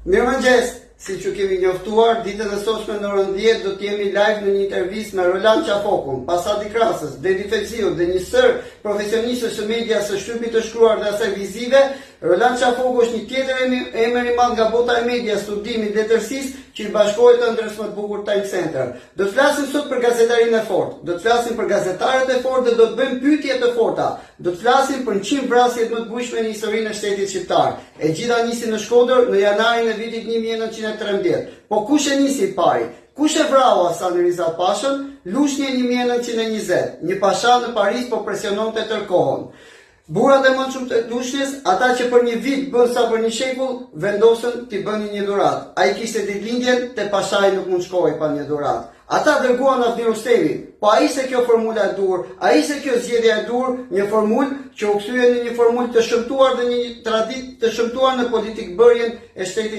Mirëmëngjes, siç ju kemi njoftuar, ditën e sotshme në orën 10 do të jemi live në një intervistë me Roland Qafokun, Pasati Krasës, Dedi Feciu dhe një sër profesionistësh të medias së shtypit të shkruar dhe asaj vizive. Roland Qafoku është një tjetër emër i madh nga bota e medias, studimit, letërsisë, që i bashkohet të ëndrës më të bukur Time Center. Do të flasim sot për gazetarinë e fortë, do të flasim për gazetarët e fortë dhe do të bëjmë pyetje të forta. Do të flasim për 100 vrasjet më të bujshme në historinë e shtetit shqiptar. E gjitha nisi në Shkodër në janarin e vitit 1913. Po kush e nisi pari? Kush e vrau Hasan Rizal Pashën? Lushnjë 1920. Një pasha në Paris po presiononte tërkohën. Burrat e mëndshëm të lushnjës, ata që për një vit bën sa për një shekull, vendosën t'i bënin një dhuratë. Ai kishte ditëlindjen, te pashai nuk mund shkojë pa një dhuratë. Ata dërguan Avni Rustemin, po ai se kjo formula e dur, ai se kjo zgjedhja e dur, një formulë që u kthye në një formulë të shëmtuar dhe një traditë të shëmtuar në politikë bërjen e shtetit